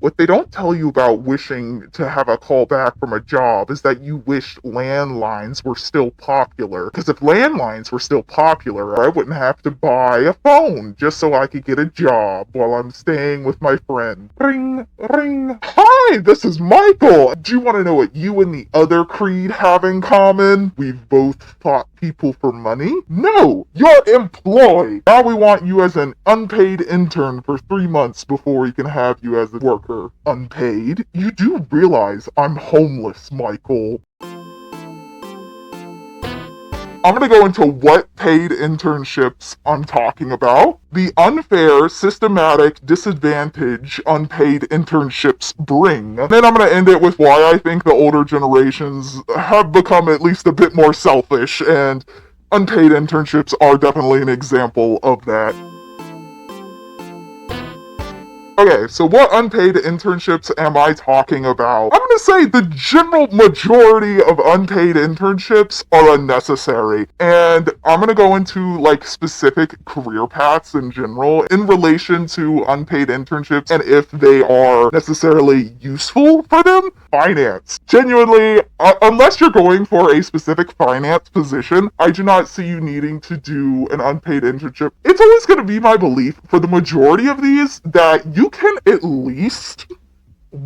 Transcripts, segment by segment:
What they don't tell you about wishing to have a call back from a job is that you wished landlines were still popular. Because if landlines were still popular, I wouldn't have to buy a phone just so I could get a job while I'm staying with my friend. Ring, ring. Hi, this is Michael. Do you want to know what you and the other creed have in common? We've both fought people for money? No, you're employed. Now we want you as an unpaid intern for 3 months before we can have you as a worker. Unpaid? You do realize I'm homeless, Michael. I'm going to go into what paid internships I'm talking about. The unfair, systematic disadvantage unpaid internships bring. And then I'm going to end it with why I think the older generations have become at least a bit more selfish, and unpaid internships are definitely an example of that. Okay, so what unpaid internships am I talking about? I'm gonna say the general majority of unpaid internships are unnecessary, and I'm gonna go into like specific career paths in general in relation to unpaid internships and if they are necessarily useful for them. Finance. Genuinely, unless you're going for a specific finance position, I do not see you needing to do an unpaid internship. It's always going to be my belief for the majority of these that you can at least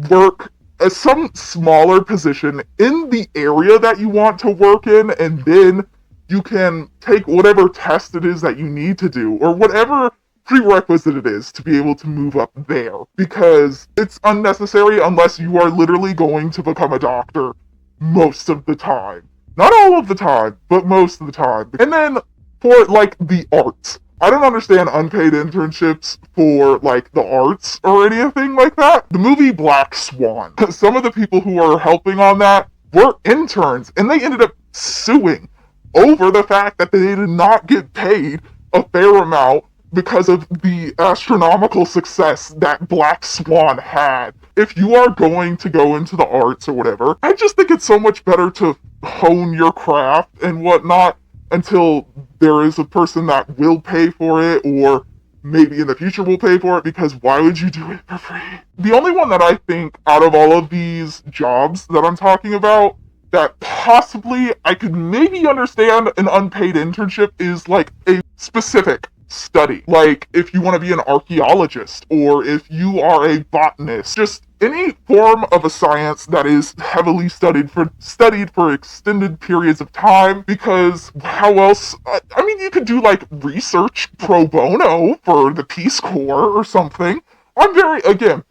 work some smaller position in the area that you want to work in, and then you can take whatever test it is that you need to do, or whatever prerequisite it is to be able to move up there, because it's unnecessary unless you are literally going to become a doctor most of the time. Not all of the time, but most of the time. And then for like the arts, I don't understand unpaid internships for like the arts or anything like that. The movie Black Swan, some of the people who are helping on that were interns, and they ended up suing over the fact that they did not get paid a fair amount because of the astronomical success that Black Swan had. If you are going to go into the arts or whatever, I just think it's so much better to hone your craft and whatnot until there is a person that will pay for it, or maybe in the future will pay for it, because why would you do it for free? The only one that I think out of all of these jobs that I'm talking about that possibly I could maybe understand an unpaid internship is like a specific study. Like if you want to be an archaeologist, or if you are a botanist, just any form of a science that is heavily studied for extended periods of time, because how else, I mean, you could do like research pro bono for the Peace Corps or something. Again,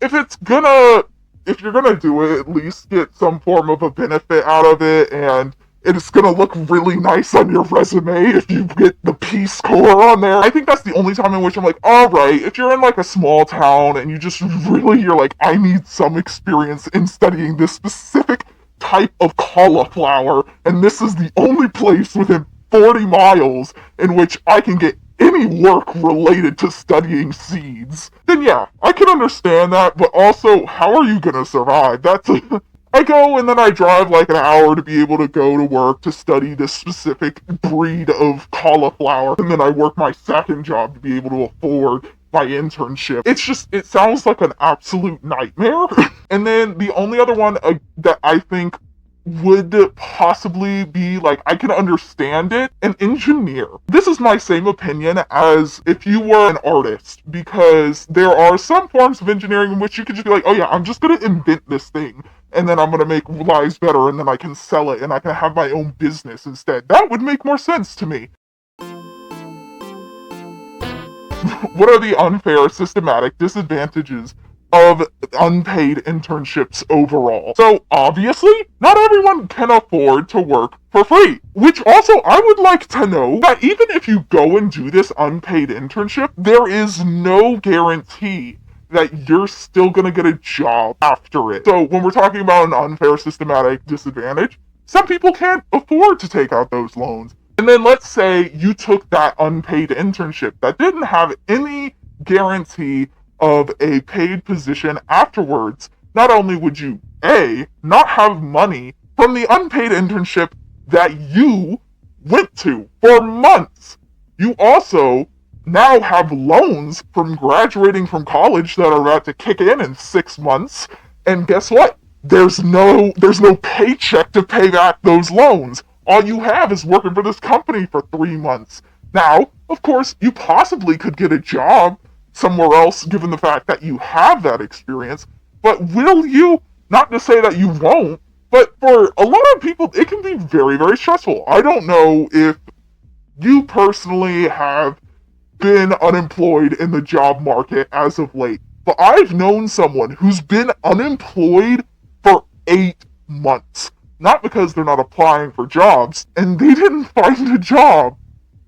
if you're gonna do it, at least get some form of a benefit out of it, and it's gonna look really nice on your resume if you get the Peace Corps on there. I think that's the only time in which I'm like, alright, if you're in like a small town and you're like, I need some experience in studying this specific type of cauliflower, and this is the only place within 40 miles in which I can get any work related to studying seeds, then yeah, I can understand that, but also, how are you gonna survive? I go and then I drive like an hour to be able to go to work to study this specific breed of cauliflower, and then I work my second job to be able to afford my internship. It sounds like an absolute nightmare. And then the only other one that I think would possibly be like, I can understand it, an engineer. This is my same opinion as if you were an artist, because there are some forms of engineering in which you could just be like, oh yeah, I'm just gonna invent this thing, and then I'm gonna make lives better, and then I can sell it, and I can have my own business instead. That would make more sense to me. What are the unfair, systematic disadvantages of unpaid internships overall? So obviously, not everyone can afford to work for free. Which also, I would like to know that even if you go and do this unpaid internship, there is no guarantee that you're still gonna get a job after it. So when we're talking about an unfair systematic disadvantage, some people can't afford to take out those loans. And then let's say you took that unpaid internship that didn't have any guarantee of a paid position afterwards. Not only would you, A, not have money from the unpaid internship that you went to for months, you also now have loans from graduating from college that are about to kick in 6 months. And guess what? There's no paycheck to pay back those loans. All you have is working for this company for 3 months. Now, of course, you possibly could get a job somewhere else given the fact that you have that experience, but will you? Not to say that you won't, but for a lot of people, it can be very, very stressful. I don't know if you personally have been unemployed in the job market as of late, but I've known someone who's been unemployed for 8 months. Not because they're not applying for jobs, and they didn't find a job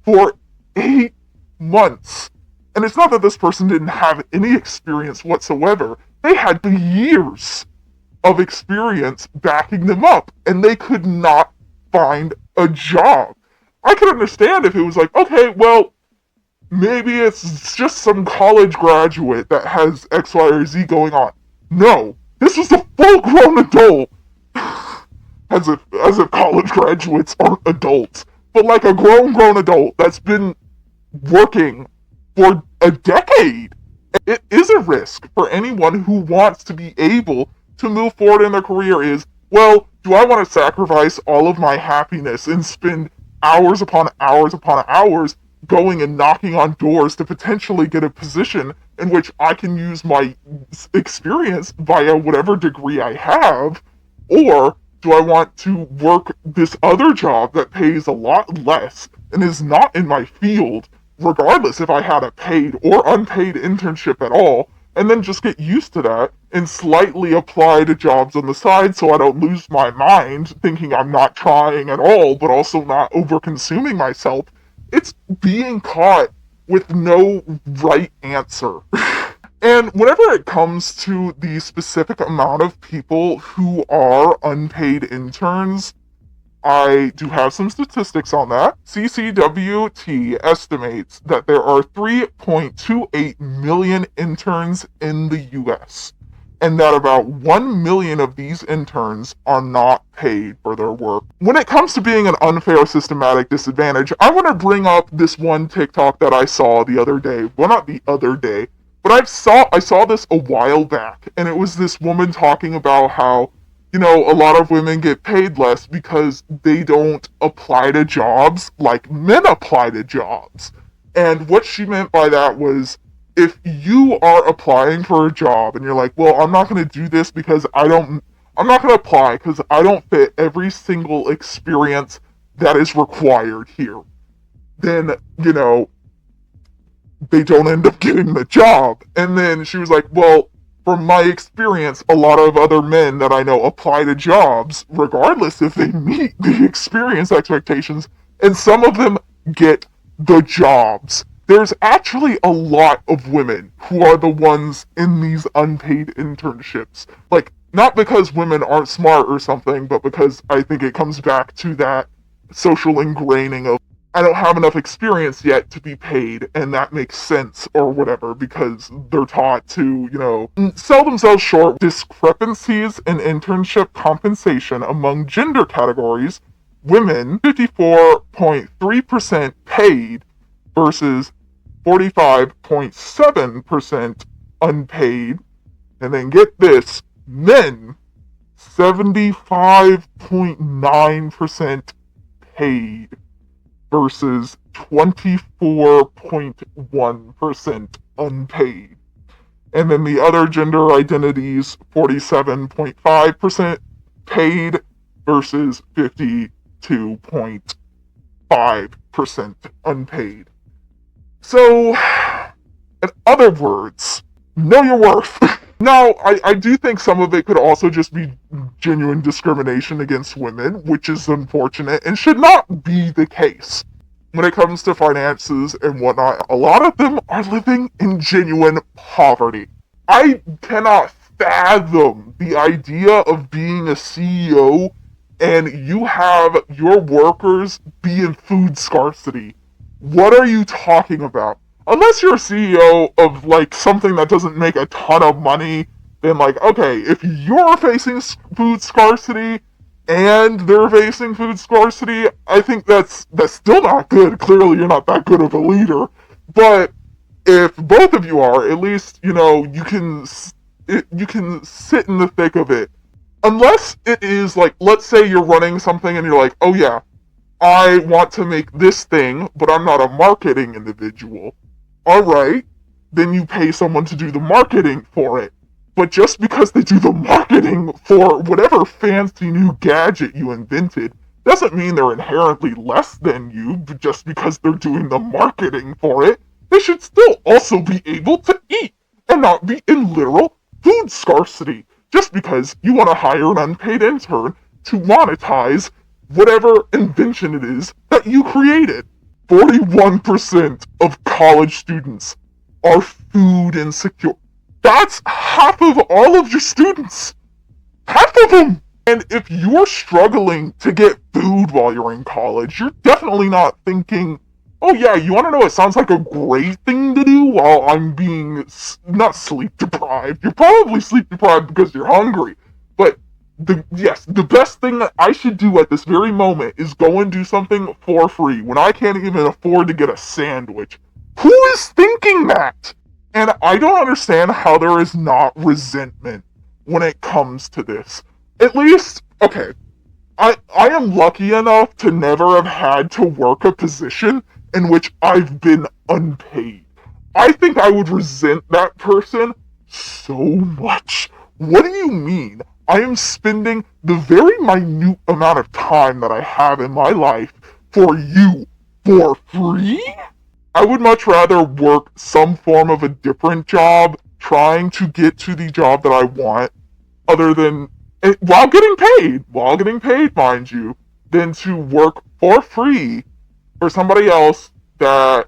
for 8 months. And it's not that this person didn't have any experience whatsoever. They had the years of experience backing them up, and they could not find a job. I could understand if it was like, okay, well, maybe it's just some college graduate that has X, Y, or Z going on. No, this was a full-grown adult. As if college graduates aren't adults, but like a grown adult that's been working for a decade. It is a risk for anyone who wants to be able to move forward in their career is, well, do I want to sacrifice all of my happiness and spend hours upon hours upon hours going and knocking on doors to potentially get a position in which I can use my experience via whatever degree I have, or do I want to work this other job that pays a lot less and is not in my field, regardless if I had a paid or unpaid internship at all, and then just get used to that and slightly apply to jobs on the side so I don't lose my mind thinking I'm not trying at all, but also not over-consuming myself. It's being caught with no right answer. And whenever it comes to the specific amount of people who are unpaid interns, I do have some statistics on that. CCWT estimates that there are 3.28 million interns in the US, and that about 1 million of these interns are not paid for their work. When it comes to being an unfair systematic disadvantage, I want to bring up this one TikTok that I saw the other day. Well, not the other day, but I saw this a while back, and it was this woman talking about how, a lot of women get paid less because they don't apply to jobs like men apply to jobs. And what she meant by that was, if you are applying for a job and you're like, well, I'm not going to do this because I'm not going to apply because I don't fit every single experience that is required here, then, they don't end up getting the job. And then she was like, well, from my experience, a lot of other men that I know apply to jobs, regardless if they meet the experience expectations, and some of them get the jobs. There's actually a lot of women who are the ones in these unpaid internships. Like, not because women aren't smart or something, but because I think it comes back to that social ingraining of, I don't have enough experience yet to be paid, and that makes sense, or whatever, because they're taught to, sell themselves short. Discrepancies in internship compensation among gender categories: women 54.3% paid versus 45.7% unpaid. And then get this, men 75.9% paid versus 24.1% unpaid. And then the other gender identities, 47.5% paid versus 52.5% unpaid. So, in other words, know your worth. Now, I do think some of it could also just be genuine discrimination against women, which is unfortunate and should not be the case. When it comes to finances and whatnot, a lot of them are living in genuine poverty. I cannot fathom the idea of being a CEO and you have your workers be in food scarcity. What are you talking about? Unless you're a CEO of, something that doesn't make a ton of money, then, okay, if you're facing food scarcity and they're facing food scarcity, I think that's still not good. Clearly, you're not that good of a leader. But if both of you are, at least, you can sit in the thick of it. Unless it is like, let's say you're running something and you're like, oh yeah, I want to make this thing, but I'm not a marketing individual. Alright, then you pay someone to do the marketing for it. But just because they do the marketing for whatever fancy new gadget you invented doesn't mean they're inherently less than you just because they're doing the marketing for it. They should still also be able to eat and not be in literal food scarcity just because you want to hire an unpaid intern to monetize whatever invention it is that you created. 41% of college students are food insecure. That's half of all of your students. Half of them! And if you're struggling to get food while you're in college, you're definitely not thinking, oh yeah, you want to know what sounds like a great thing to do while I'm being not sleep deprived. You're probably sleep deprived because you're hungry. But the best thing that I should do at this very moment is go and do something for free when I can't even afford to get a sandwich. Who is thinking that? And I don't understand how there is not resentment when it comes to this. At least, okay, I am lucky enough to never have had to work a position in which I've been unpaid. I think I would resent that person so much. What do you mean? I am spending the very minute amount of time that I have in my life for you for free? I would much rather work some form of a different job trying to get to the job that I want, other than, while getting paid, mind you, than to work for free for somebody else that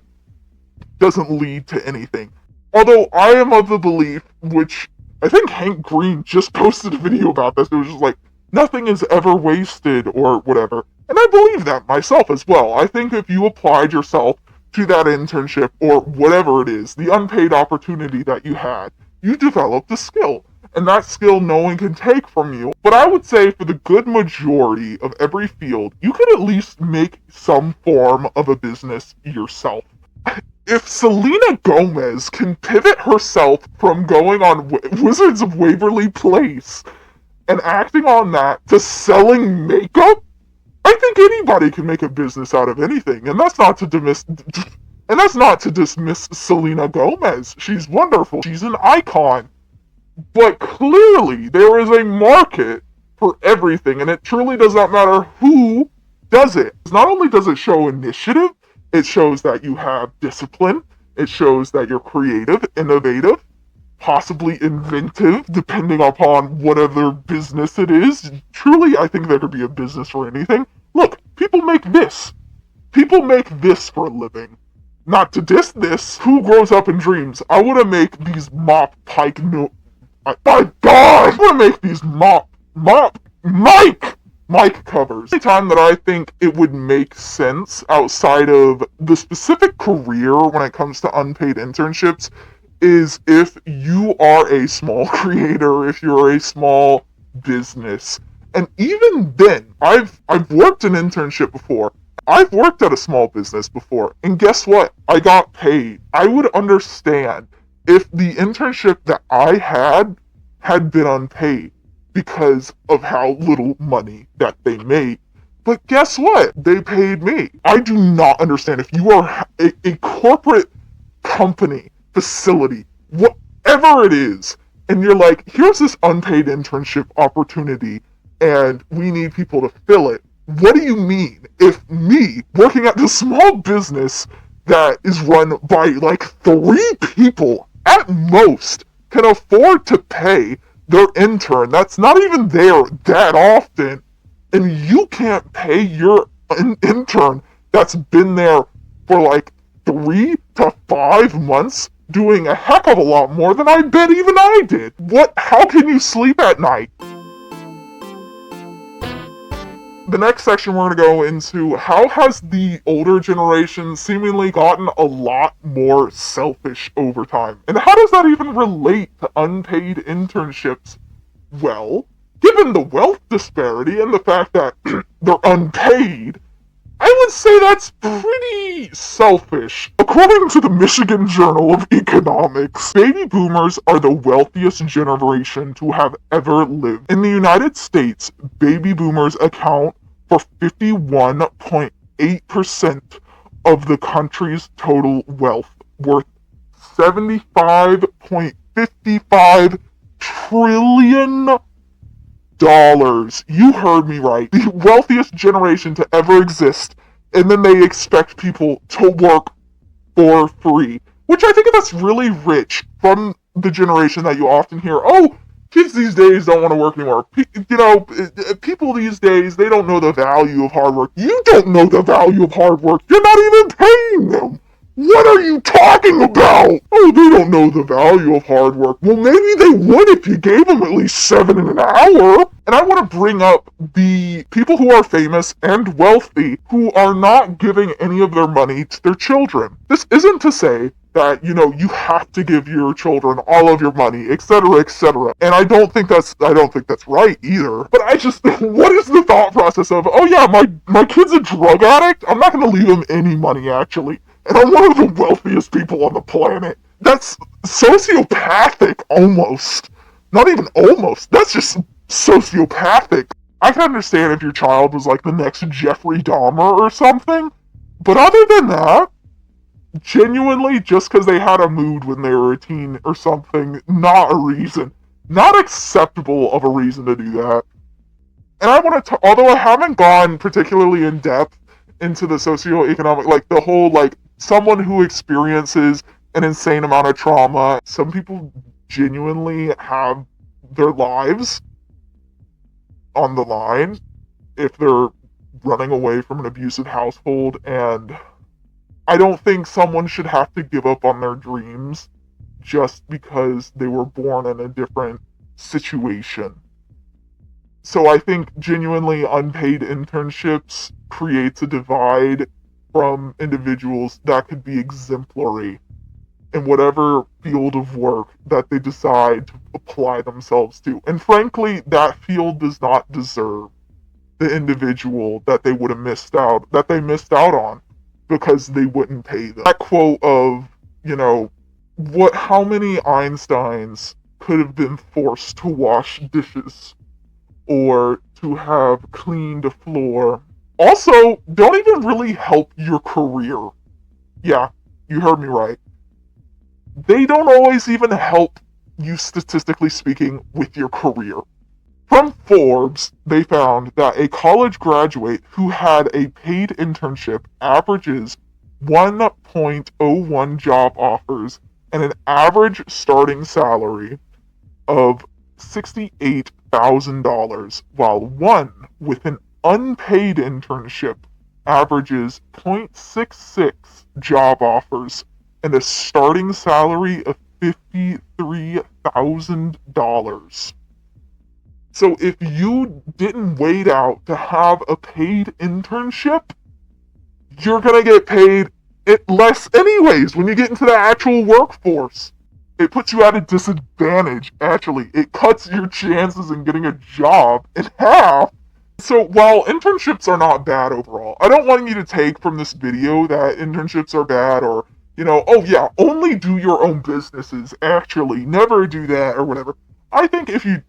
doesn't lead to anything. Although I am of the belief, which I think Hank Green just posted a video about this, it was just like, nothing is ever wasted or whatever. And I believe that myself as well. I think if you applied yourself to that internship or whatever it is, the unpaid opportunity that you had, you developed a skill. And that skill no one can take from you. But I would say for the good majority of every field, you could at least make some form of a business yourself. If Selena Gomez can pivot herself from going on Wizards of Waverly Place and acting on that to selling makeup, I think anybody can make a business out of anything, and that's not to dismiss Selena Gomez. She's wonderful. She's an icon. But clearly, there is a market for everything, and it truly does not matter who does it. Not only does it show initiative, it shows that you have discipline. It shows that you're creative, innovative, possibly inventive, depending upon whatever business it is. Truly, I think there could be a business for anything. Look, people make this. People make this for a living. Not to diss this. Who grows up and dreams? I want to make these my God! I want to make these mic covers. The time that I think it would make sense outside of the specific career when it comes to unpaid internships is if you are a small creator, if you're a small business. And even then, I've worked an internship before. I've worked at a small business before. And guess what? I got paid. I would understand if the internship that I had been unpaid because of how little money that they made. But guess what? They paid me. I do not understand if you are a corporate company, facility, whatever it is, and you're like, here's this unpaid internship opportunity, and we need people to fill it. What do you mean if me, working at this small business that is run by like 3 people at most, can afford to pay their intern that's not even there that often, and you can't pay your intern that's been there for like 3 to 5 months, doing a heck of a lot more than I bet even I did? How can you sleep at night? The next section we're going to go into, how has the older generation seemingly gotten a lot more selfish over time? And how does that even relate to unpaid internships? Well, given the wealth disparity and the fact that they're unpaid, I gonna say that's pretty selfish. According to the Michigan Journal of Economics, baby boomers are the wealthiest generation to have ever lived. In the United States, baby boomers account for 51.8% of the country's total wealth, worth $75.55 trillion. You heard me right. The wealthiest generation to ever exist, and then they expect people to work for free, which I think that's really rich from the generation that you often hear, oh, kids these days don't want to work anymore. People these days, they don't know the value of hard work. You don't know the value of hard work. You're not even paying them. What are you talking about? Oh, they don't know the value of hard work. Well, maybe they would if you gave them at least $7 an hour. And I want to bring up the people who are famous and wealthy who are not giving any of their money to their children. This isn't to say that, you have to give your children all of your money, etc., etc. And I don't think that's right either. But I just, what is the thought process of, oh yeah, my kid's a drug addict? I'm not going to leave him any money, actually. And I'm one of the wealthiest people on the planet. That's sociopathic, almost. Not even almost. That's just sociopathic. I can understand if your child was like the next Jeffrey Dahmer or something. But other than that, genuinely, just because they had a mood when they were a teen or something, not a reason. Not acceptable of a reason to do that. And I want to, although I haven't gone particularly in depth into the socioeconomic, like the whole, like, someone who experiences an insane amount of trauma, some people genuinely have their lives on the line if they're running away from an abusive household, and I don't think someone should have to give up on their dreams just because they were born in a different situation. So I think genuinely unpaid internships creates a divide from individuals that could be exemplary in whatever field of work that they decide to apply themselves to. And frankly, that field does not deserve the individual that they missed out on because they wouldn't pay them. That quote of, how many Einsteins could have been forced to wash dishes or to have cleaned a floor also don't even really help your career. Yeah, you heard me right. They don't always even help you, statistically speaking, with your career. From Forbes, they found that a college graduate who had a paid internship averages 1.01 job offers and an average starting salary of $68,000, while one with an unpaid internship averages 0.66 job offers and a starting salary of $53,000. So if you didn't wait out to have a paid internship, you're gonna get paid less anyways when you get into the actual workforce. It puts you at a disadvantage, actually. It cuts your chances in getting a job in half. So while internships are not bad overall, I don't want you to take from this video that internships are bad or, oh yeah, only do your own businesses, actually. Never do that or whatever. I think if you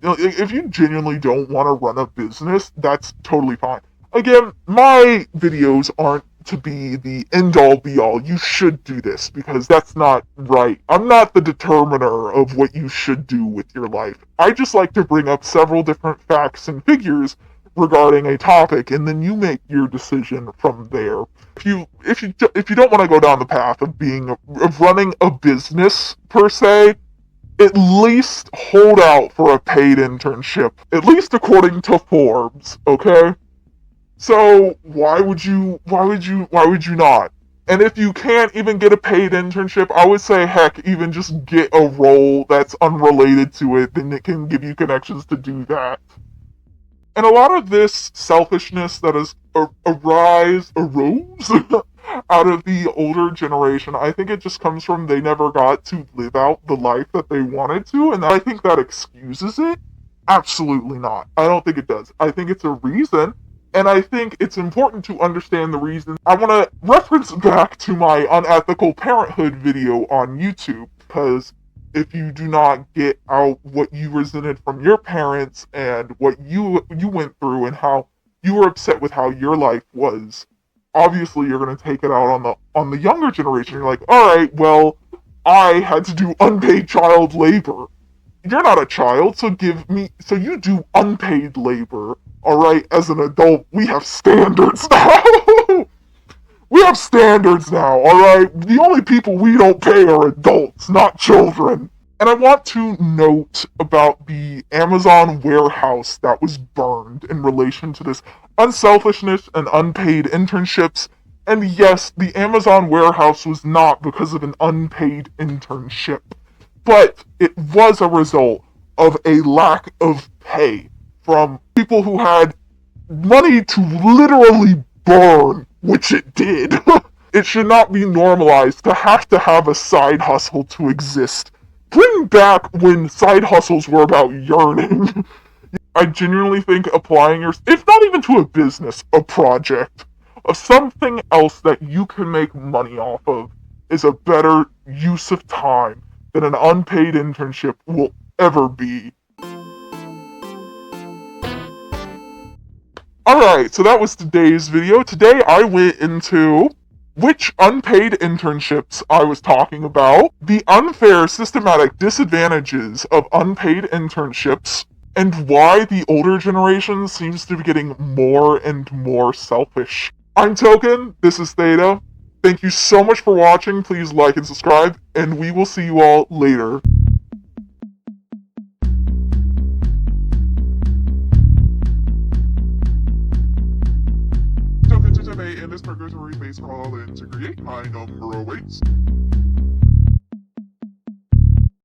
genuinely don't want to run a business, that's totally fine. Again, my videos aren't to be the end-all be-all. You should do this because that's not right. I'm not the determiner of what you should do with your life. I just like to bring up several different facts and figures regarding a topic, and then you make your decision from there. If you don't want to go down the path of running a business per se, at least hold out for a paid internship, at least according to Forbes, okay? So why would you not? And if you can't even get a paid internship, I would say, heck, even just get a role that's unrelated to it, then it can give you connections to do that. And a lot of this selfishness that has arose out of the older generation, I think it just comes from they never got to live out the life that they wanted to, and I think that excuses it. Absolutely not. I don't think it does. I think it's a reason, And I think it's important to understand the reason. I want to reference back to my unethical parenthood video on YouTube, because if you do not get out what you resented from your parents and what you went through and how you were upset with how your life was, obviously you're going to take it out on the younger generation. You're like, all right, well, I had to do unpaid child labor. You're not a child, so you do unpaid labor. All right, as an adult, we have standards now. We have standards now, all right? The only people we don't pay are adults, not children. And I want to note about the Amazon warehouse that was burned in relation to this unselfishness and unpaid internships. And yes, the Amazon warehouse was not because of an unpaid internship, but it was a result of a lack of pay from people who had money to literally burn, which it did. It should not be normalized to have a side hustle to exist. Bring back when side hustles were about yearning. I genuinely think applying if not even to a business, a project, of something else that you can make money off of is a better use of time than an unpaid internship will ever be. Alright, so that was today's video. Today I went into which unpaid internships I was talking about, the unfair systematic disadvantages of unpaid internships, and why the older generation seems to be getting more and more selfish. I'm Token, this is Theta. Thank you so much for watching. Please like and subscribe, and we will see you all later. Token to debate, and this purgatory face call in to create my number awaits.